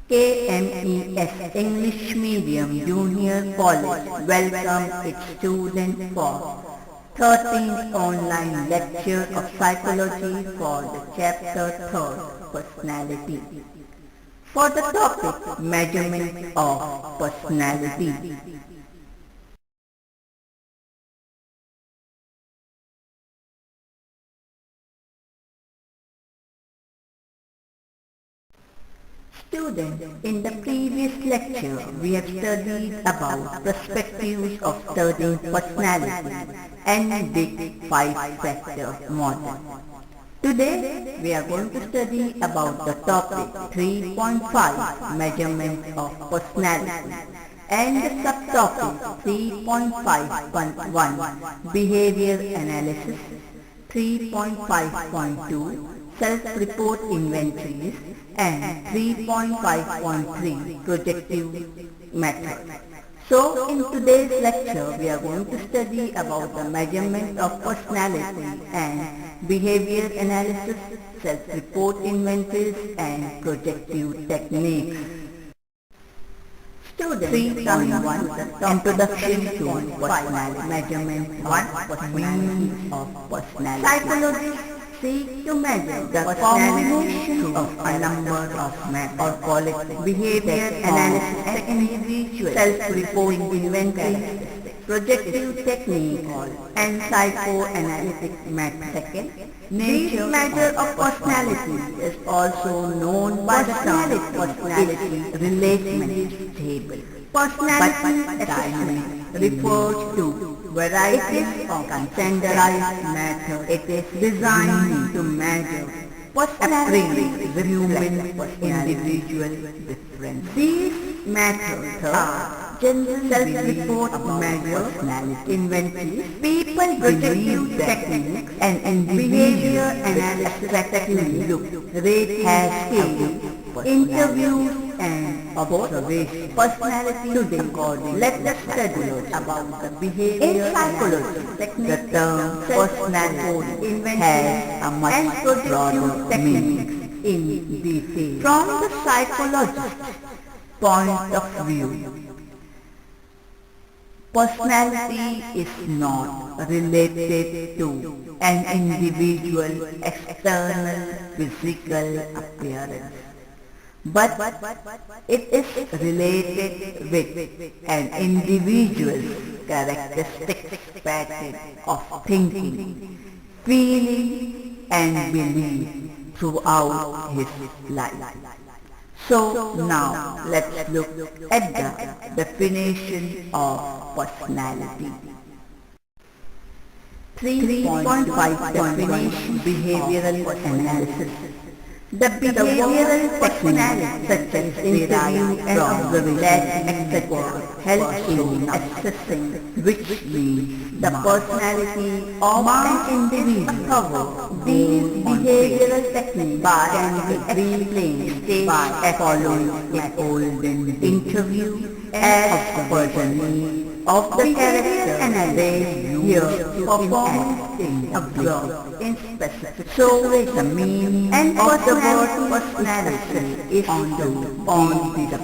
KMES English Medium Junior College welcome its students for 13th online lecture of psychology for the chapter 3rd Personality. For the topic Measurement of Personality. Students, in the previous lecture, we have studied about perspectives of 13 personalities and did 5-factor model. Today, we are going to study about the topic 3.5 Measurement of Personality and the subtopic 3.5.1 Behavior Analysis, 3.5.2 Self-Report Inventories and 3.5.3 Projective Method. So in today's lecture we are going to study about the measurement of personality and behavior analysis, self-report inventories and projective techniques. Students, 3.1 Introduction to Personality. Measurement of Personality of Personality. Psychologists seek to measure the combination of a number of methods or call it behavior analysis technique, self-reporting inventory, projective technique and psychoanalytic method. Second, this measure of personality is also known by the term personality relation table. Personality dynamic refers to varieties of standardized method. It is designed to measure personality human individual difference. These methods are general self-report measure, inventory, people projective techniques, and behavior analysis techniques look, rate has scale, interviews and observation. Personality today, let us study about the behavior in psychology. The term personality has a much broader meaning in detail. From the psychologist's point of view, personality is not related to an individual external physical appearance, but it is related with an individual's characteristic pattern of thinking, feeling and belief throughout his life. So now let's look at the definition of personality. 3.5 Definition Behavioral Analysis. The behavioral personality such as interview and observation etc. helps in assessing which means the personality of an individual. These behavioral techniques can be explained by following an olden interview as personality of the character analysis here performed in abroad in specific. So the meaning and of the word personality is on the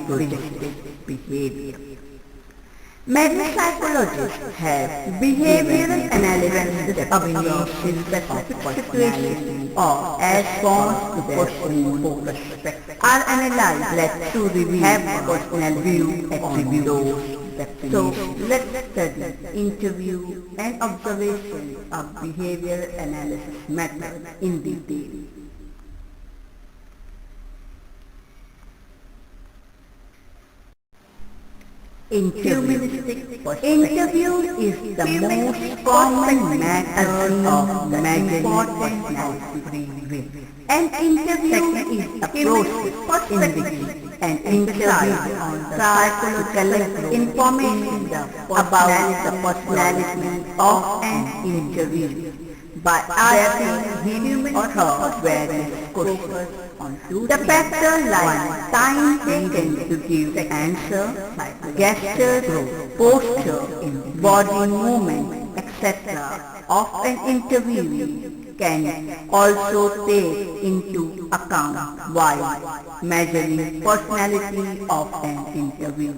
projected behavior. Many psychologists have behavioral analysis examination specific situations or as response to personal perspective are analyzed to reveal personal view attribute those. So let's study interview and observation of behavior analysis method in detail. Interview is the most common method of measuring personality. An interview is a process in which an interview psychological information about the personality of an interviewee by asking him or her various questions. The factor like time taken to give answer, gesture, posture, body movement, etc. of an interviewee can also take into account while measuring personality of an interview.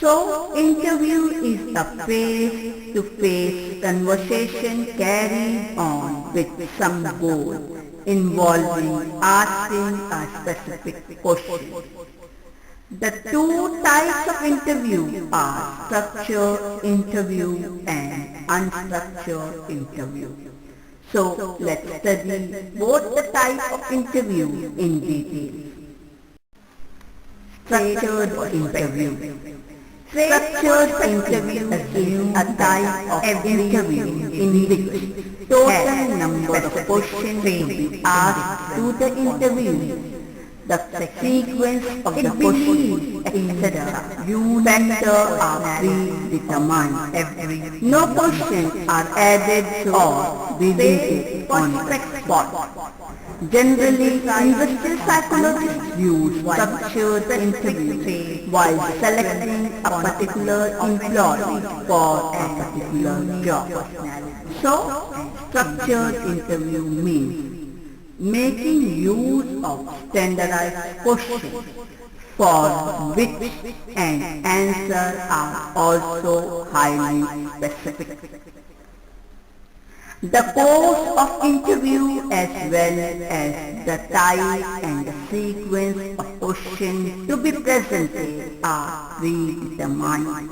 So, interview is a face-to-face conversation carried on with some goal involving asking a specific question. The two types of interview are structured interview and unstructured interview. So, let's study both the types of interview in detail. Structured interview. Structured interview is a type of interview in which total number of questions will be asked to the interviewee. The sequence of the questions, etc. factors are predetermined. No questions are added or deleted on the spot. Generally, industrial psychologists use structured interviews while selecting a particular employee for a particular job. So, structured interview means making use of standardized questions for which an answer are also highly specific. The course of interview as well as the type and the sequence of questions to be presented are predetermined.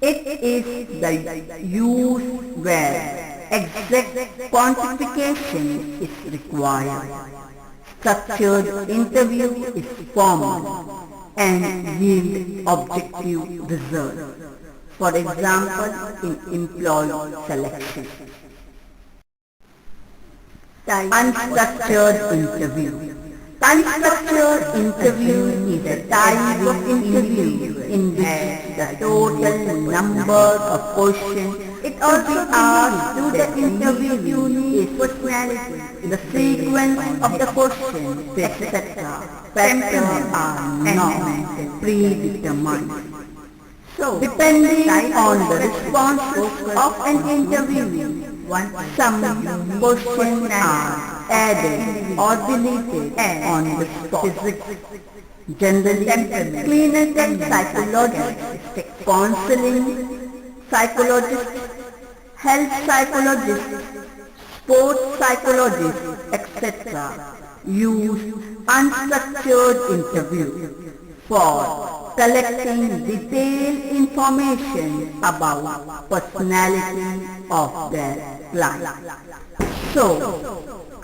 It is the use where exact quantification is required. Structured interview is formal and yield objective results. For example, in employee selection. Unstructured interview. Unstructured interview is a type of interview in which the total number of questions it also asks to the interviewee is personality, the sequence of the questions, etc. Factors are not predetermined. So, depending on the responses of an interviewee, some questions are added or deleted on the spot. Generally, clinical psychologists, counseling psychologists, health psychologists, sports psychologists, etc. use unstructured interview for collecting detailed information about personality of their client. So,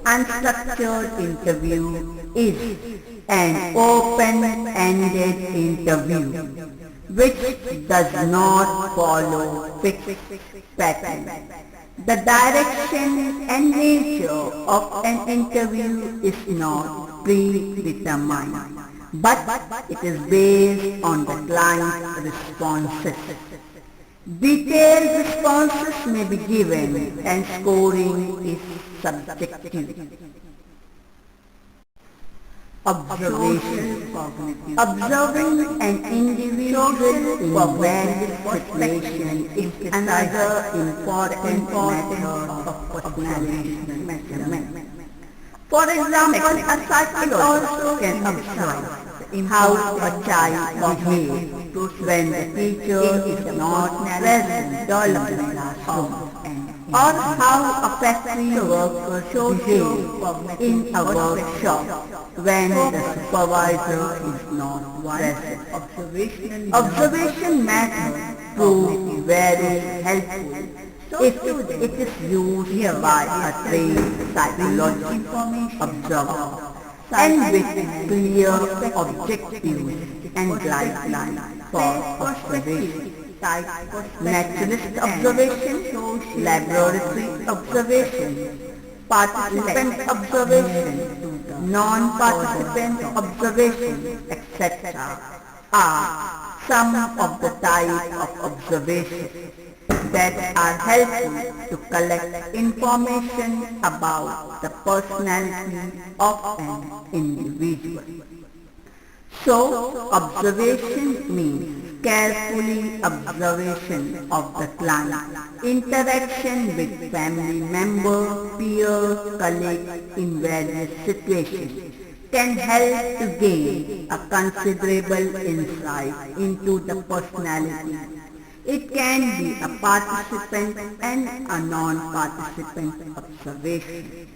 unstructured interview is an open-ended interview which does not follow fixed pattern. The direction and nature of an interview is not predetermined, but it is based on the client's responses. Detailed responses may be given and scoring is subjective. Observation. Observing an individual in various situations is another important method of personality measurement. For example, a psychologist also can observe how a child behaves when the teacher is not present in the classroom, or how a factory worker behaves in a workshop when the supervisor is not present. Observation methods prove very helpful if it is used by a trained psychologist observer and with clear objectives and guidelines for observation. Naturalist observation, laboratory observation, participant observation, non-participant observation, etc. are some of the types of observation that are helpful to collect information about the personality of an individual. So, observation means carefully observation of the client, interaction with family member, peers, colleagues in various situations can help to gain a considerable insight into the personality. It can be a participant and a non-participant observation.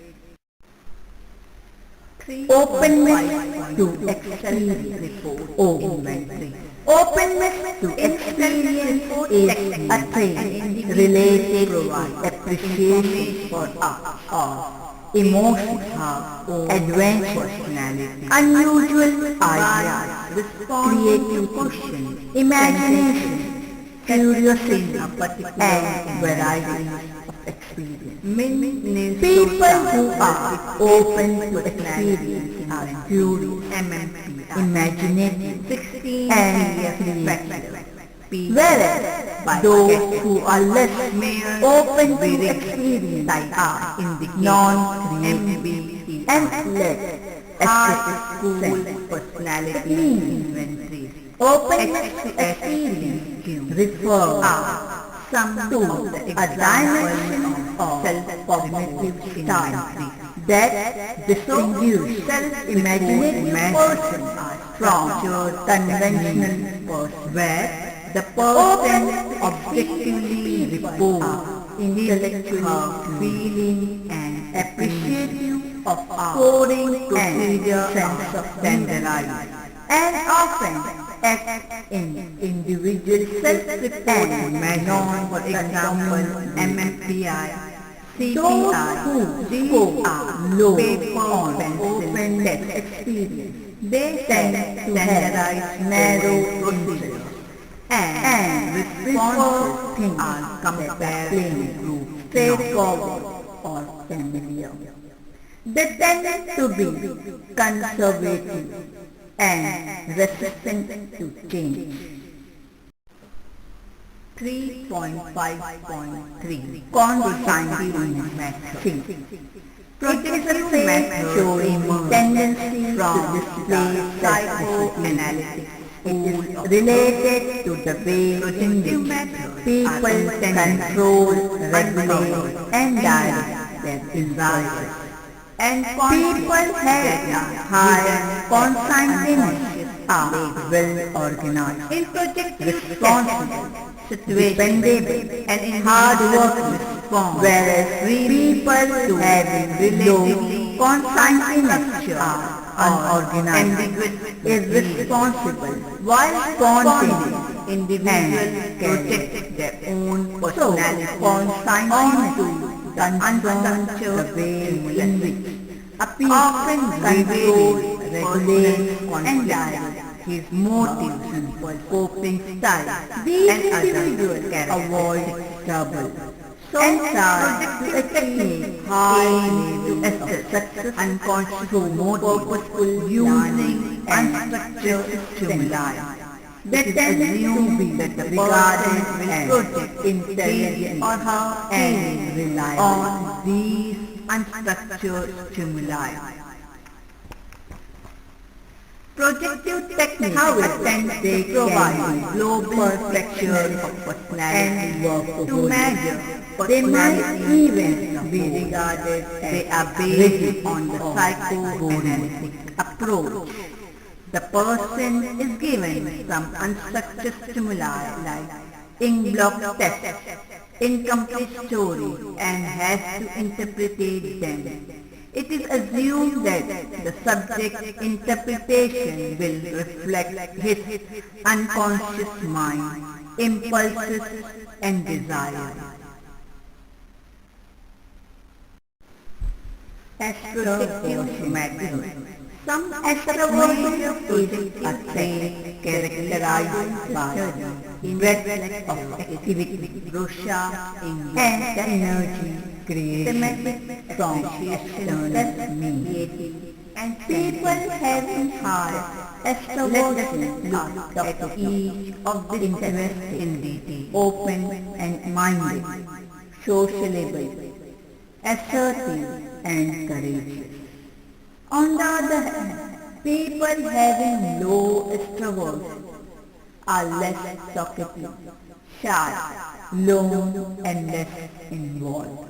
Openness to experience or inventory. Openness to experience is a trait related to appreciation for art or emotions, adventure, unusual ideas, creative questions, imagination, curiosity, and variety of experience. People who are open to experience are curious, imaginative, and creative. Whereas those who are less open to experience are non-creative and less aesthetic personality inventories. Openness to experience refers to a dimension of self-cognitive style that distinguishes self-imaginative person from conventional person, where the person objectively reports intellectual feeling and appreciative of scoring procedure sense of standardized and often act in individual self-reporting manner, for example, MMPI, CPI, these are low on open test experience. They tend to standardize narrow procedures and responsive things are compared to straightforward or familiar. They tend to be conservative and resistant to change. 3.5.3 Conscientious method. It is a method showing tendency to display psychoanalytic. It is related to the way in which people control, regulate, and direct their desires. And people have higher conscientiousness are well organized, responsible, dependable, and in hard work response, whereas people who have low conscientiousness are unorganized, irresponsible, while spontaneous individuals protect their own personality. Conscientiousness concerns the way in which a people often control, regulate, and direct his motives for coping style and individuals avoid trouble. So start to achieve high level of success unconscious through purposeful using unstructured stimuli. They tend to be regarded as intelligent or and rely on these unstructured stimuli. Projective techniques, however, they provide global picture of personality and work to measure. They might even be regarded as they are based on the psychoanalytic approach. The person is given some unstructured stimuli like ink block test, incomplete story, and has to interpret them. It is assumed that the subject's interpretation will reflect his unconscious mind, impulses, and desires. Astroprojective method. Some astroprojective is a trait characterized by breadth of activity, brochure, and energy created from external means. And people having high astroprojective look at each of the interests in detail, open and minded, sociable, assertive, and courageous. On the other hand, People having low extroversion are less talkative, shy, lone and less involved.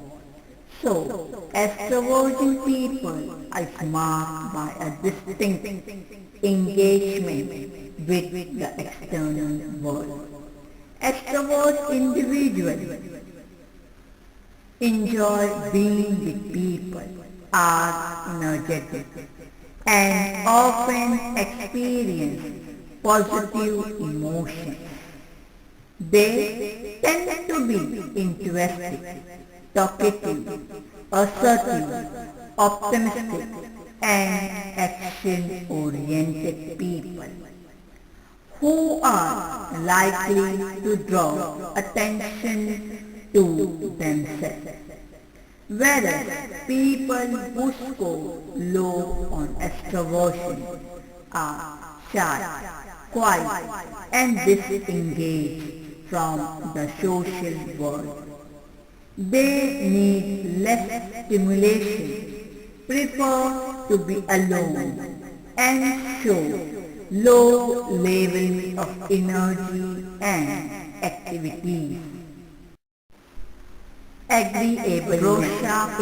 So, extroverted people are marked by a distinct engagement with the external world. Extrovert individuals enjoy being with people, are energetic, and often experience positive emotions. They tend to be interested, talkative, assertive, optimistic, and action-oriented people who are likely to draw attention to themselves. Whereas people who score low on extroversion are shy, quiet, and disengaged from the social world. They need less stimulation, prefer to be alone, and show low level of energy and activity. Agreeable Rosha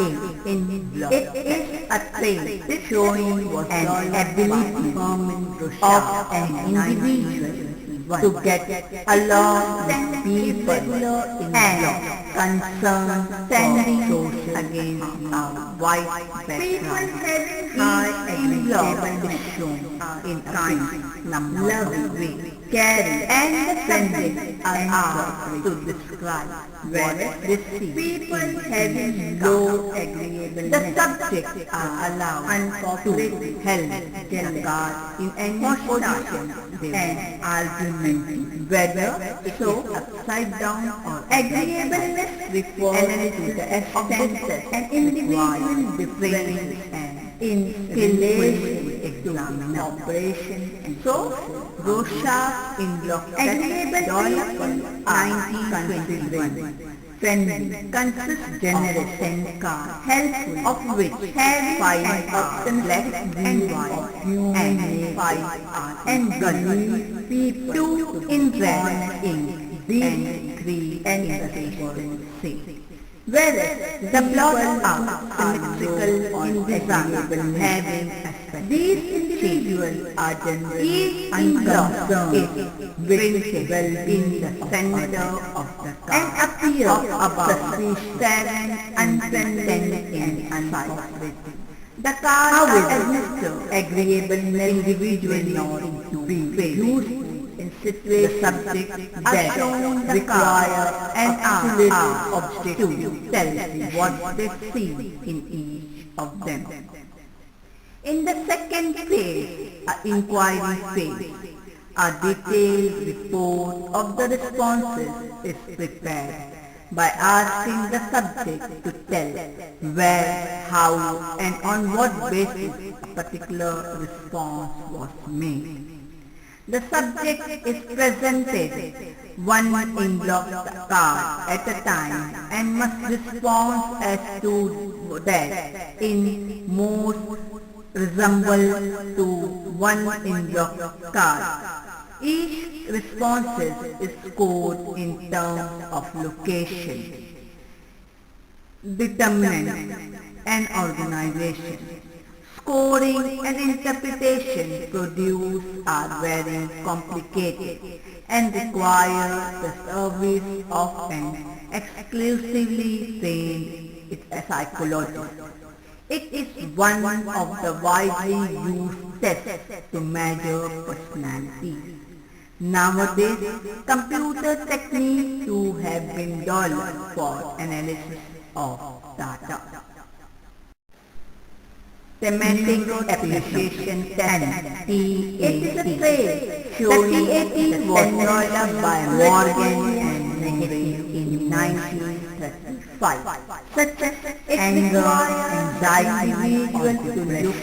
in block. It is a trait showing an ability of an individual to get along with people and concern standing against a wide background. High agreeable is shown in a kind, lovely, caring, and friendly are to describe, whereas people having low agreeableness, the subjects are allowed to help the guard in any position and argument, whether so upside down or agreeableness refers to the extent and individual difference and in examine operation and so Rosha in block agreeable 1921 friendly, consists generous and helpful, of which have 5 options left and 1 and 5 are and good, people 2 in red, ink, and 3 and in the whereas the blocks are symmetrical in design, having aspects. These individuals are generally unconcerned, visible in the center of the car, and appear above suspicious, unpleasant, and uncooperative. The car is agreeable individual not to be used in situations subject that require an objective to tell what they see in each of them. In the second phase, inquiry phase, a detailed report of the responses is prepared by asking the subject to tell where, how, and on what basis a particular response was made. The subject is presented one in-block card at a time and must respond as to that in most resemble to one in-block card. Each response is scored in terms of location, determinant, and organization. Scoring and interpretation produced are very complicated and require the service of an exclusively trained psychologist. It is one of the widely used tests to measure personality. Nowadays, computer techniques too have been developed for analysis of data. Thematic Appreciation Test TAT. It is a trait showing TAT was developed by Morgan and Murray in 1935. Such as anger, anxiety, visual to look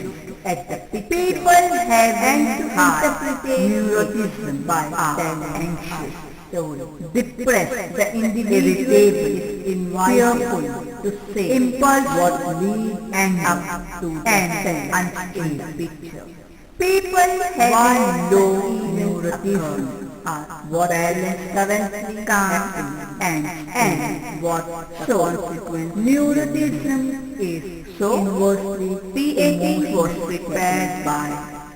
at the people having high neuroticism by anxious, depressed, the individual is fearful to say impulse what leads and up to an unstable picture. People having low neuroticism are what balance currently happening and what the consequence. Neuroticism is so inversely PAT was prepared by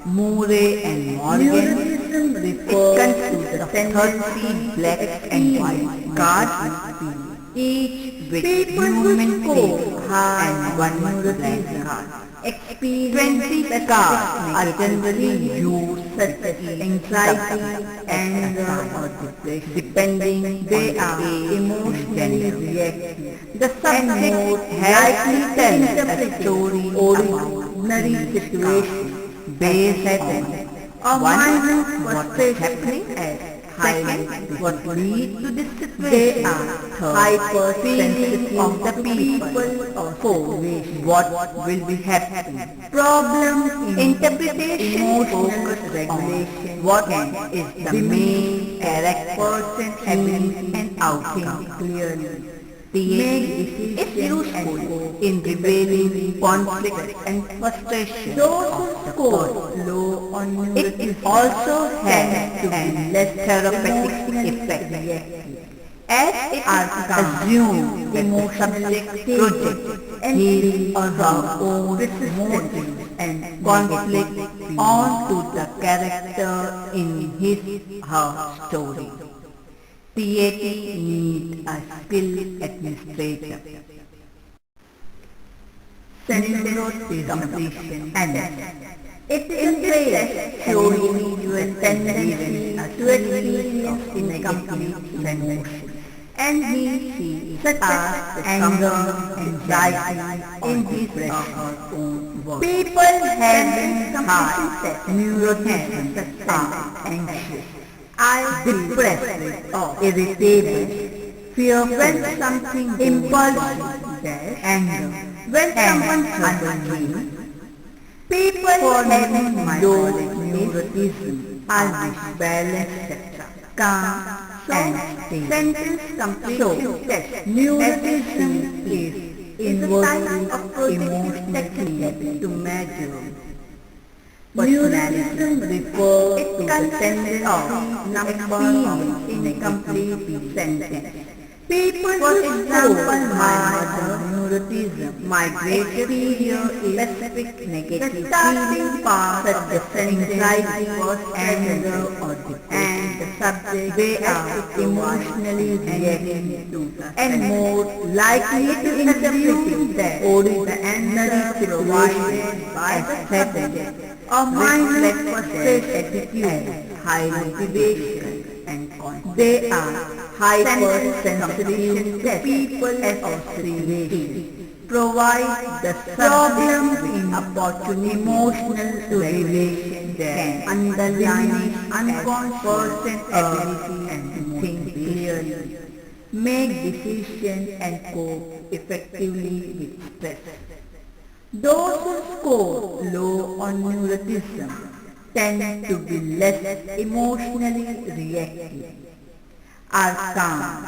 Murray and Morgan. Neuroticism refers to the 30 black and white cards, each with human face and one neuroticism card. Experience 20 cards are generally used such as anxiety, anger or depression, depending they are emotionally reactive. The subject likely tells a story about ordinary situation based on one what is happening at second, what leads to this situation. They are hypersensitive of the people or four, what will be happening. Problem interpretation, emotional regulation, what is the main character ability and outcome clearly. PAT is useful in revealing conflict and frustration. Those who score low on it also has to be less therapeutic effect. As it are assumed that the subject project his or her own motives and conflict onto the character in his/her story. PAT needs a skilled administrator. Sentence completion and it illustrates showing individual tendencies to experience incomplete emotion. And he such as anger, anxiety, in his or her own work. People having high neuroticism are anxious, are depressed or irritable, fear when something impulsive, anger, when someone troubles. People having low neuroticism are balanced, calm, and stable. Sentence completion test. Neuroticism is inversely emotionally to measure. Neuroticism refers to the tendency of number in a complete sentence. People, for example, my neuroticism, my great fear is specific negative feeling part of the anxiety or anger or depression, and the subject they are emotionally reacting to and more likely to interpret that or the answer provided by the subject or mindless frustration, high motivation and confidence. They are hypersensitive to people as observation, provide the subject with opportunity emotional regulation their underlying unconscious ability and think clearly, make decisions and cope effectively with stress. Those who score low on neuroticism tend to be less emotionally reactive, are calm,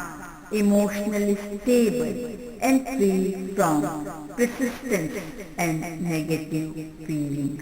emotionally stable, and free from persistence and negative feelings.